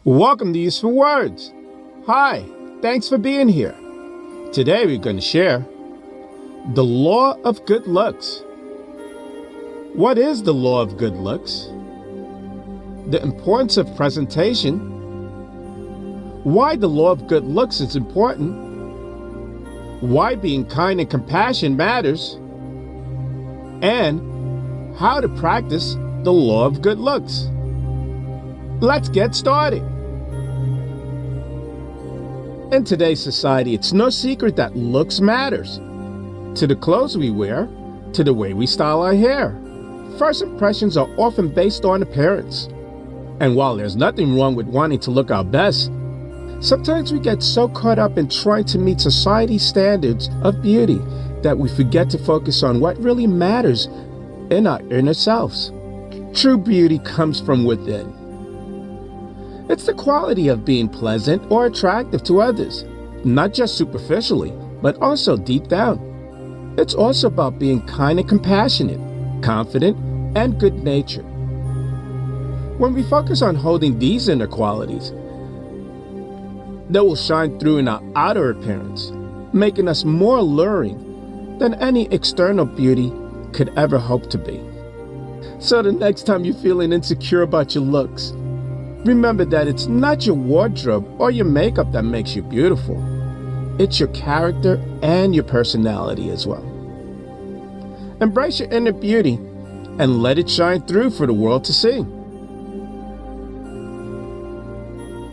Welcome to Useful Words. Hi, thanks for being here. Today we're going to share the law of good looks. What is the law of good looks? The importance of presentation. Why the law of good looks is important. Why being kind and compassionate matters. And how to practice the law of good looks. Let's get started. In today's society, it's no secret that looks matters. To the clothes we wear, to the way we style our hair. First impressions are often based on appearance. And while there's nothing wrong with wanting to look our best, sometimes we get so caught up in trying to meet society's standards of beauty that we forget to focus on what really matters in our inner selves. True beauty comes from within. It's the quality of being pleasant or attractive to others, not just superficially, but also deep down. It's also about being kind and compassionate, confident, and good-natured. When we focus on holding these inner qualities, they will shine through in our outer appearance, making us more alluring than any external beauty could ever hope to be. So the next time you're feeling insecure about your looks, remember that it's not your wardrobe or your makeup that makes you beautiful. It's your character and your personality as well. Embrace your inner beauty and let it shine through for the world to see.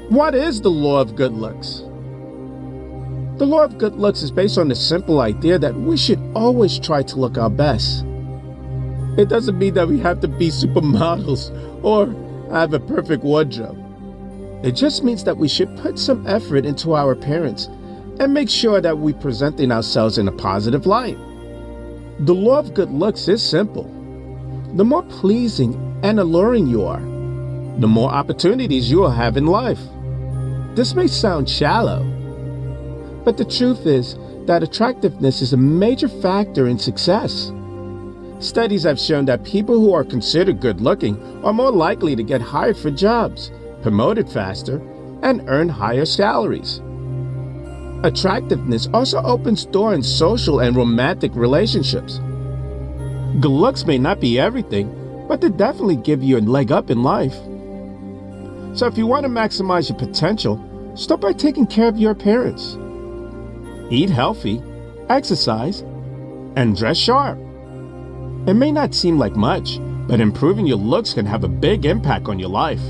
What is the law of good looks? The law of good looks is based on the simple idea that we should always try to look our best. It doesn't mean that we have to be supermodels or have a perfect wardrobe. It just means that we should put some effort into our appearance and make sure that we're presenting ourselves in a positive light. The law of good looks is simple. The more pleasing and alluring you are, the more opportunities you will have in life. This may sound shallow, but the truth is that attractiveness is a major factor in success. Studies have shown that people who are considered good-looking are more likely to get hired for jobs, promoted faster, and earn higher salaries. Attractiveness also opens doors in social and romantic relationships. Good looks may not be everything, but they definitely give you a leg up in life. So if you want to maximize your potential, start by taking care of your appearance. Eat healthy, exercise, and dress sharp. It may not seem like much, but improving your looks can have a big impact on your life.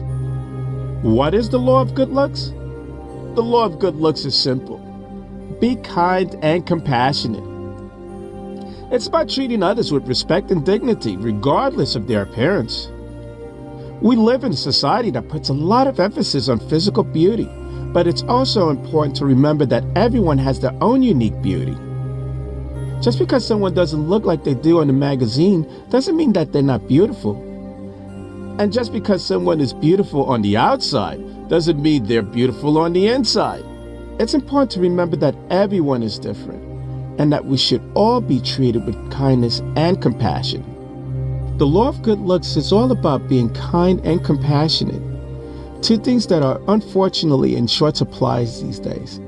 What is the law of good looks? The law of good looks is simple. Be kind and compassionate. It's about treating others with respect and dignity, regardless of their appearance. We live in a society that puts a lot of emphasis on physical beauty, but it's also important to remember that everyone has their own unique beauty. Just because someone doesn't look like they do in a magazine doesn't mean that they're not beautiful. And just because someone is beautiful on the outside doesn't mean they're beautiful on the inside. It's important to remember that everyone is different and that we should all be treated with kindness and compassion. The law of good looks is all about being kind and compassionate, two things that are unfortunately in short supply these days.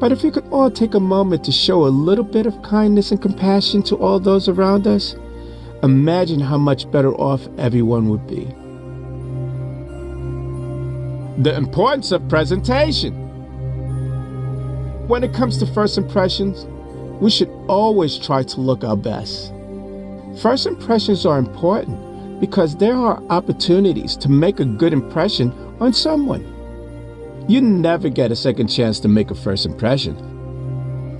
But if we could all take a moment to show a little bit of kindness and compassion to all those around us, imagine how much better off everyone would be. The importance of presentation. When it comes to first impressions, we should always try to look our best. First impressions are important because there are opportunities to make a good impression on someone. You never get a second chance to make a first impression.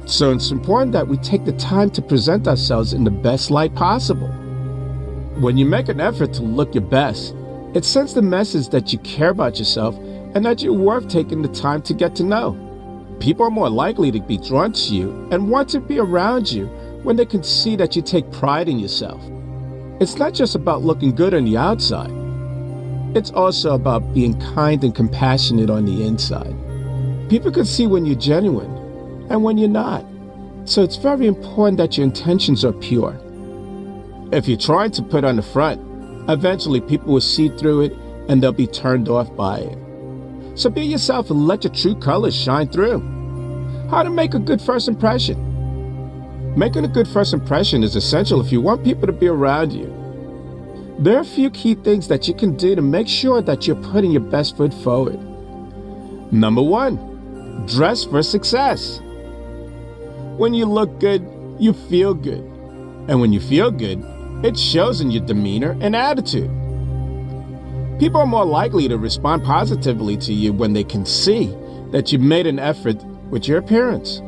So it's important that we take the time to present ourselves in the best light possible. When you make an effort to look your best, it sends the message that you care about yourself and that you're worth taking the time to get to know. People are more likely to be drawn to you and want to be around you when they can see that you take pride in yourself. It's not just about looking good on the outside. It's also about being kind and compassionate on the inside. People can see when you're genuine and when you're not. So it's very important that your intentions are pure. If you're trying to put on the front, eventually people will see through it and they'll be turned off by it. So be yourself and let your true colors shine through. How to make a good first impression. Making a good first impression is essential if you want people to be around you. There are a few key things that you can do to make sure that you're putting your best foot forward. Number 1, dress for success. When you look good, you feel good. And when you feel good, it shows in your demeanor and attitude. People are more likely to respond positively to you when they can see that you've made an effort with your appearance.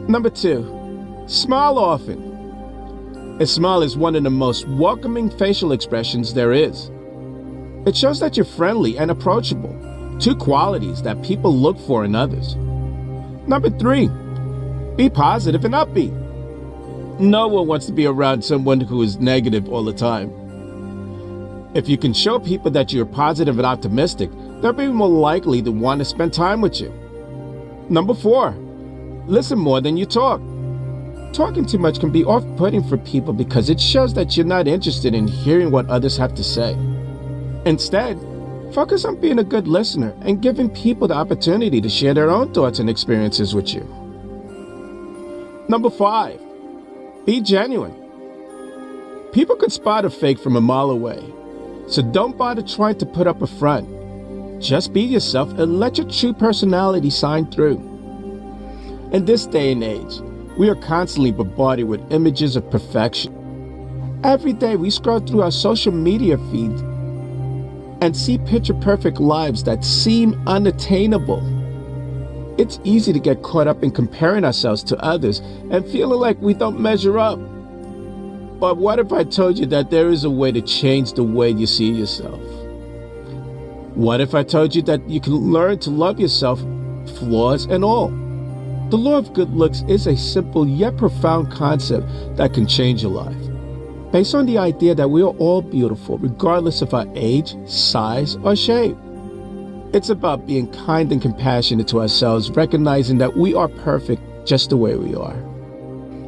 Number 2, smile often. A smile is one of the most welcoming facial expressions there is. It shows that you're friendly and approachable, 2 qualities that people look for in others. Number 3, be positive and upbeat. No one wants to be around someone who is negative all the time. If you can show people that you're positive and optimistic, they'll be more likely to want to spend time with you. Number 4, listen more than you talk. Talking too much can be off-putting for people because it shows that you're not interested in hearing what others have to say. Instead, focus on being a good listener and giving people the opportunity to share their own thoughts and experiences with you. Number 5, be genuine. People can spot a fake from a mile away, so don't bother trying to put up a front. Just be yourself and let your true personality shine through. In this day and age, we are constantly bombarded with images of perfection. Every day we scroll through our social media feeds and see picture-perfect lives that seem unattainable. It's easy to get caught up in comparing ourselves to others and feeling like we don't measure up. But what if I told you that there is a way to change the way you see yourself? What if I told you that you can learn to love yourself, flaws and all? The law of good looks is a simple yet profound concept that can change your life. Based on the idea that we are all beautiful, regardless of our age, size, or shape. It's about being kind and compassionate to ourselves, recognizing that we are perfect just the way we are.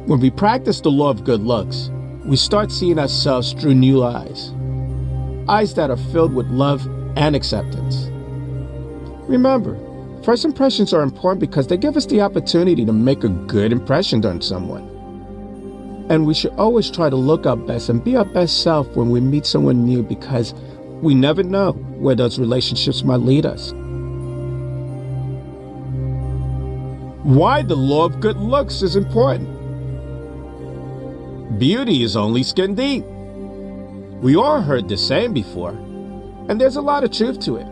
When we practice the law of good looks, we start seeing ourselves through new eyes. Eyes that are filled with love and acceptance. Remember, first impressions are important because they give us the opportunity to make a good impression on someone. And we should always try to look our best and be our best self when we meet someone new because we never know where those relationships might lead us. Why the law of good looks is important. Beauty is only skin deep. We all heard this saying before, and there's a lot of truth to it.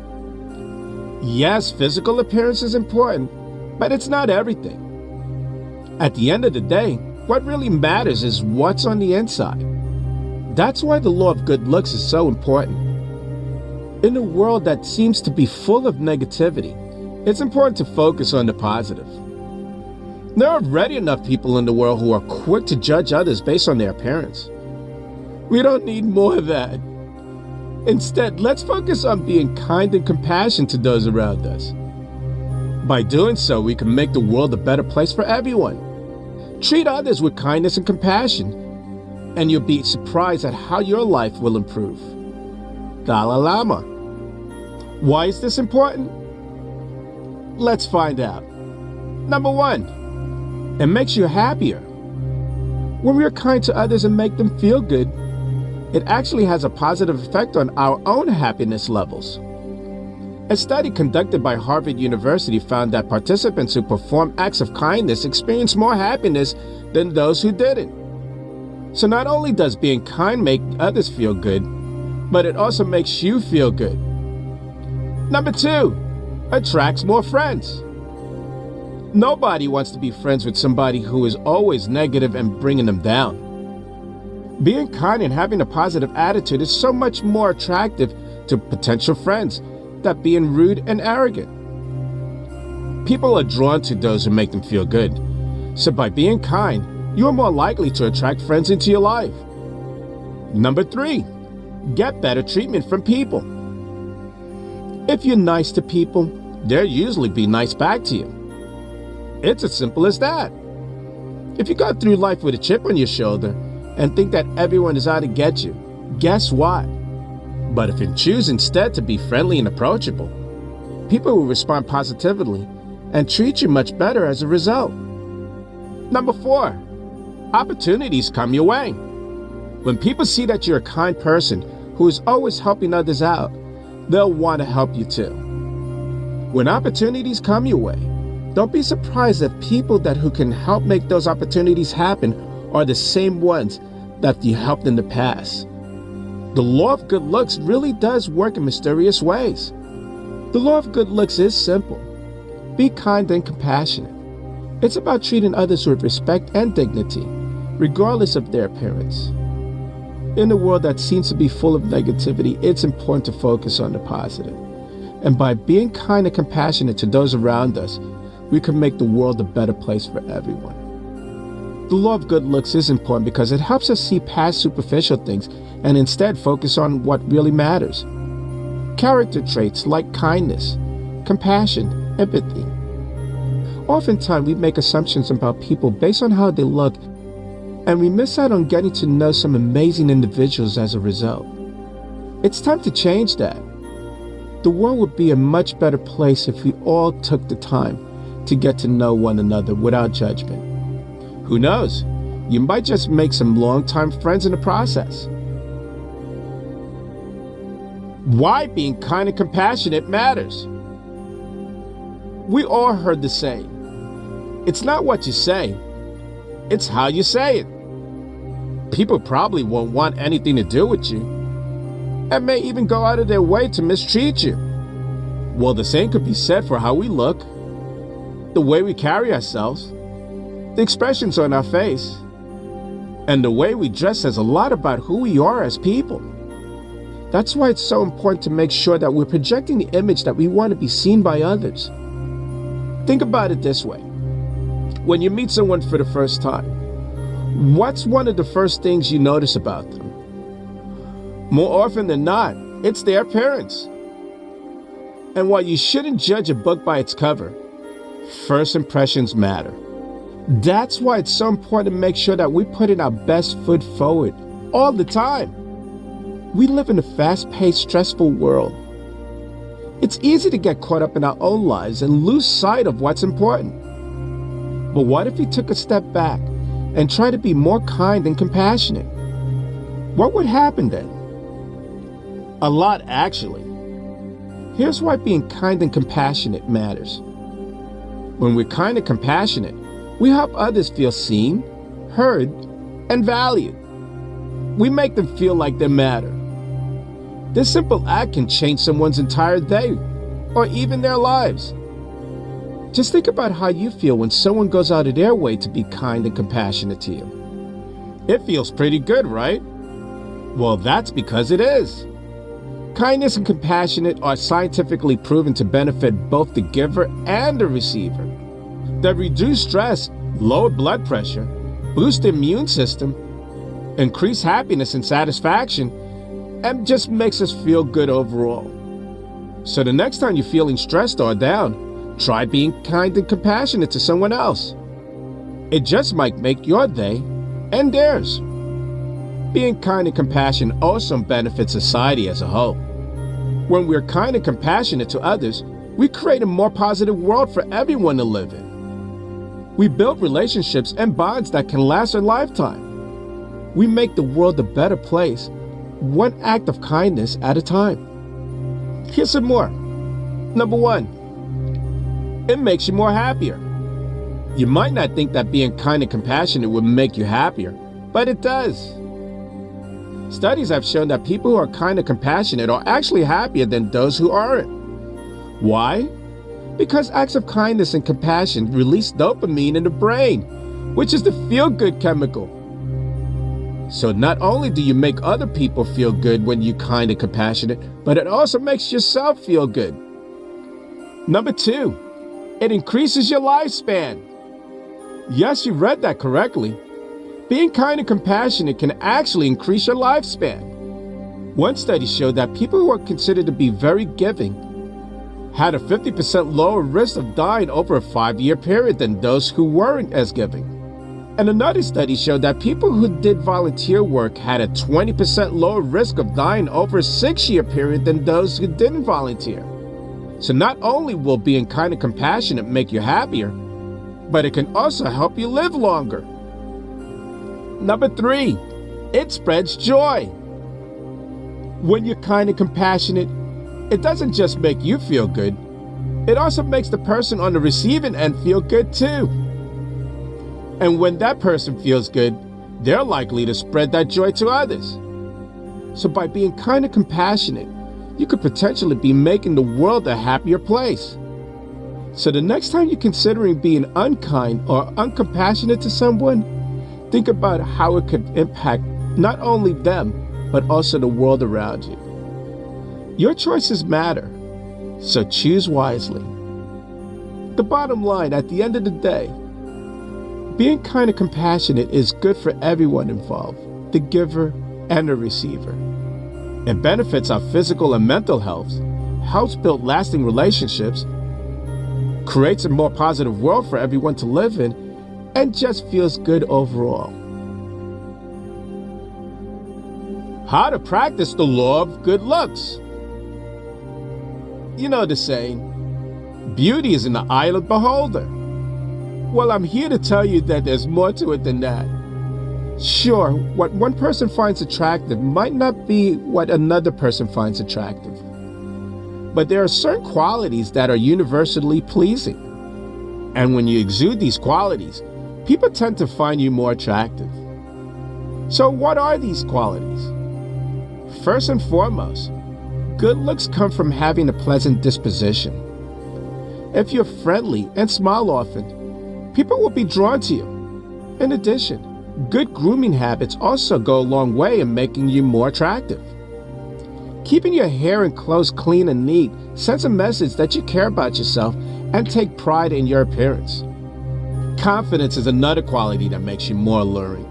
Yes, physical appearance is important, but it's not everything. At the end of the day, what really matters is what's on the inside. That's why the law of good looks is so important. In a world that seems to be full of negativity, it's important to focus on the positive. There are already enough people in the world who are quick to judge others based on their appearance. We don't need more of that. Instead, let's focus on being kind and compassionate to those around us. By doing so, we can make the world a better place for everyone. Treat others with kindness and compassion, and you'll be surprised at how your life will improve. Dalai Lama. Why is this important? Let's find out. Number 1, it makes you happier. When we are kind to others and make them feel good, it actually has a positive effect on our own happiness levels. A study conducted by Harvard University found that participants who performed acts of kindness experienced more happiness than those who didn't. So not only does being kind make others feel good, but it also makes you feel good. Number 2, attracts more friends. Nobody wants to be friends with somebody who is always negative and bringing them down. Being kind and having a positive attitude is so much more attractive to potential friends than being rude and arrogant. People are drawn to those who make them feel good. So by being kind, you are more likely to attract friends into your life. Number 3, get better treatment from people. If you're nice to people, they'll usually be nice back to you. It's as simple as that. If you go through life with a chip on your shoulder and think that everyone is out to get you, guess what? But if you choose instead to be friendly and approachable, people will respond positively and treat you much better as a result. Number 4, opportunities come your way. When people see that you're a kind person who is always helping others out, they'll want to help you too. When opportunities come your way, don't be surprised if people who can help make those opportunities happen are the same ones that you helped in the past. The law of good looks really does work in mysterious ways. The law of good looks is simple. Be kind and compassionate. It's about treating others with respect and dignity, regardless of their appearance. In a world that seems to be full of negativity, it's important to focus on the positive. And by being kind and compassionate to those around us, we can make the world a better place for everyone. The law of good looks is important because it helps us see past superficial things and instead focus on what really matters. Character traits like kindness, compassion, empathy. Oftentimes we make assumptions about people based on how they look, and we miss out on getting to know some amazing individuals as a result. It's time to change that. The world would be a much better place if we all took the time to get to know one another without judgment. Who knows? You might just make some longtime friends in the process. Why being kind and compassionate matters. We all heard the saying, it's not what you say, it's how you say it. People probably won't want anything to do with you and may even go out of their way to mistreat you. Well, the same could be said for how we look, the way we carry ourselves, the expressions on our face, and the way we dress says a lot about who we are as people. That's why it's so important to make sure that we're projecting the image that we want to be seen by others. Think about it this way. When you meet someone for the first time, what's one of the first things you notice about them? More often than not, it's their appearance. And while you shouldn't judge a book by its cover, first impressions matter. That's why it's so important to make sure that we put in our best foot forward all the time. We live in a fast-paced, stressful world. It's easy to get caught up in our own lives and lose sight of what's important. But what if we took a step back and tried to be more kind and compassionate? What would happen then? A lot, actually. Here's why being kind and compassionate matters. When we're kind and compassionate, we help others feel seen, heard, and valued. We make them feel like they matter. This simple act can change someone's entire day, or even their lives. Just think about how you feel when someone goes out of their way to be kind and compassionate to you. It feels pretty good, right? Well, that's because it is. Kindness and compassion are scientifically proven to benefit both the giver and the receiver. They reduce stress, lower blood pressure, boost the immune system, increase happiness and satisfaction, and just makes us feel good overall. So the next time you're feeling stressed or down, try being kind and compassionate to someone else. It just might make your day and theirs. Being kind and compassionate also benefits society as a whole. When we're kind and compassionate to others, we create a more positive world for everyone to live in. We build relationships and bonds that can last a lifetime. We make the world a better place, one act of kindness at a time. Here's some more. Number 1, it makes you more happier. You might not think that being kind and compassionate would make you happier, but it does. Studies have shown that people who are kind and compassionate are actually happier than those who aren't. Why? Because acts of kindness and compassion release dopamine in the brain, which is the feel-good chemical. So not only do you make other people feel good when you're kind and compassionate, but it also makes yourself feel good. Number 2, it increases your lifespan. Yes, you read that correctly. Being kind and compassionate can actually increase your lifespan. One study showed that people who are considered to be very giving had a 50% lower risk of dying over a 5-year period than those who weren't as giving. And another study showed that people who did volunteer work had a 20% lower risk of dying over a 6-year period than those who didn't volunteer. So not only will being kind and compassionate make you happier, but it can also help you live longer. Number 3, it spreads joy. When you're kind and compassionate, it doesn't just make you feel good, it also makes the person on the receiving end feel good too. And when that person feels good, they're likely to spread that joy to others. So by being kind and compassionate, you could potentially be making the world a happier place. So the next time you're considering being unkind or uncompassionate to someone, think about how it could impact not only them, but also the world around you. Your choices matter, so choose wisely. The bottom line, at the end of the day, being kind and compassionate is good for everyone involved, the giver and the receiver. It benefits our physical and mental health, helps build lasting relationships, creates a more positive world for everyone to live in, and just feels good overall. How to practice the law of good looks. You know the saying, beauty is in the eye of the beholder. Well, I'm here to tell you that there's more to it than that. Sure, what one person finds attractive might not be what another person finds attractive. But there are certain qualities that are universally pleasing. And when you exude these qualities, people tend to find you more attractive. So what are these qualities? First and foremost, good looks come from having a pleasant disposition. If you're friendly and smile often, people will be drawn to you. In addition, good grooming habits also go a long way in making you more attractive. Keeping your hair and clothes clean and neat sends a message that you care about yourself and take pride in your appearance. Confidence is another quality that makes you more alluring.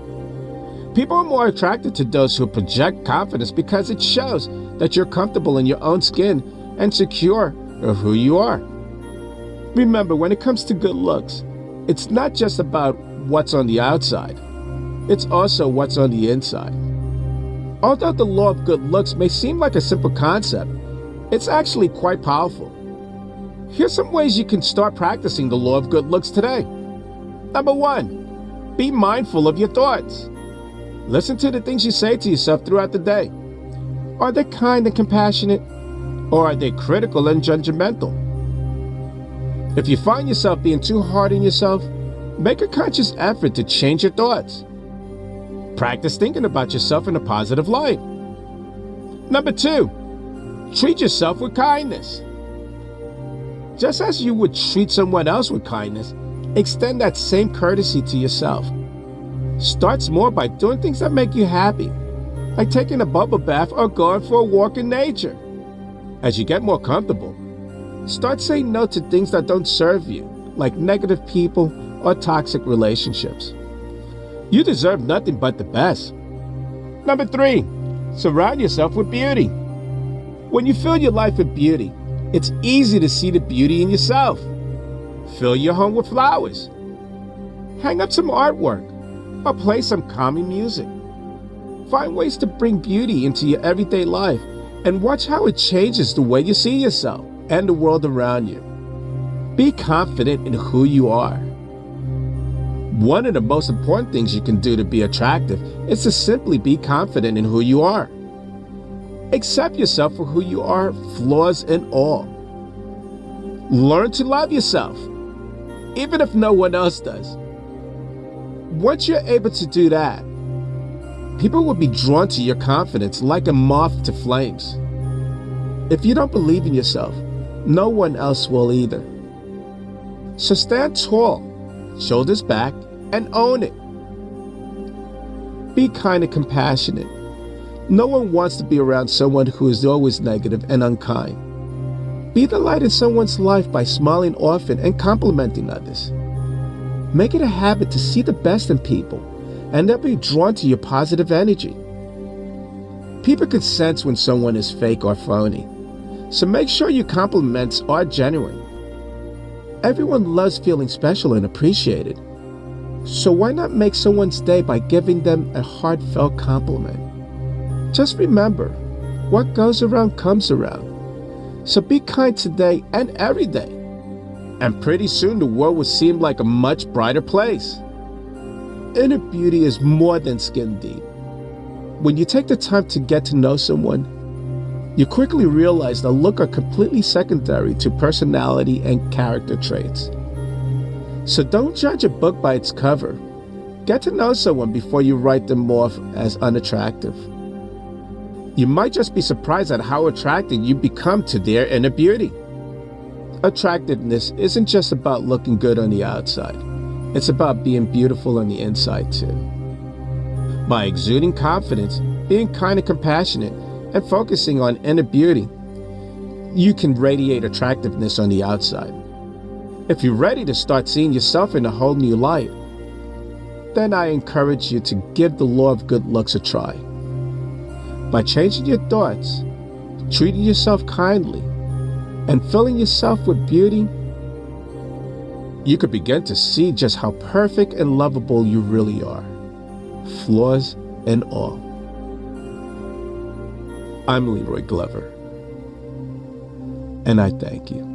People are more attracted to those who project confidence because it shows that you're comfortable in your own skin and secure of who you are. Remember, when it comes to good looks, it's not just about what's on the outside. It's also what's on the inside. Although the law of good looks may seem like a simple concept, it's actually quite powerful. Here's some ways you can start practicing the law of good looks today. Number 1, be mindful of your thoughts. Listen to the things you say to yourself throughout the day. Are they kind and compassionate, or are they critical and judgmental? If you find yourself being too hard on yourself, make a conscious effort to change your thoughts. Practice thinking about yourself in a positive light. Number 2, treat yourself with kindness. Just as you would treat someone else with kindness, extend that same courtesy to yourself. Start small by doing things that make you happy, like taking a bubble bath or going for a walk in nature. As you get more comfortable, start saying no to things that don't serve you, like negative people or toxic relationships. You deserve nothing but the best. Number 3, surround yourself with beauty. When you fill your life with beauty, it's easy to see the beauty in yourself. Fill your home with flowers. Hang up some artwork or play some calming music. Find ways to bring beauty into your everyday life and watch how it changes the way you see yourself and the world around you. Be confident in who you are. One of the most important things you can do to be attractive is to simply be confident in who you are. Accept yourself for who you are, flaws and all. Learn to love yourself, even if no one else does. Once you're able to do that, people will be drawn to your confidence like a moth to flames. If you don't believe in yourself, no one else will either. So stand tall, shoulders back, and own it. Be kind and compassionate. No one wants to be around someone who is always negative and unkind. Be the light in someone's life by smiling often and complimenting others. Make it a habit to see the best in people, and they'll be drawn to your positive energy. People can sense when someone is fake or phony, so make sure your compliments are genuine. Everyone loves feeling special and appreciated, so why not make someone's day by giving them a heartfelt compliment? Just remember, what goes around comes around. So be kind today and every day. And pretty soon the world will seem like a much brighter place. Inner beauty is more than skin deep. When you take the time to get to know someone, you quickly realize the look are completely secondary to personality and character traits. So don't judge a book by its cover. Get to know someone before you write them off as unattractive. You might just be surprised at how attracted you become to their inner beauty. Attractiveness isn't just about looking good on the outside. It's about being beautiful on the inside too. By exuding confidence, being kind and compassionate, and focusing on inner beauty, you can radiate attractiveness on the outside. If you're ready to start seeing yourself in a whole new light, then I encourage you to give the law of good looks a try. By changing your thoughts, treating yourself kindly, and filling yourself with beauty, you could begin to see just how perfect and lovable you really are, flaws and all. I'm Leroy Glover, and I thank you.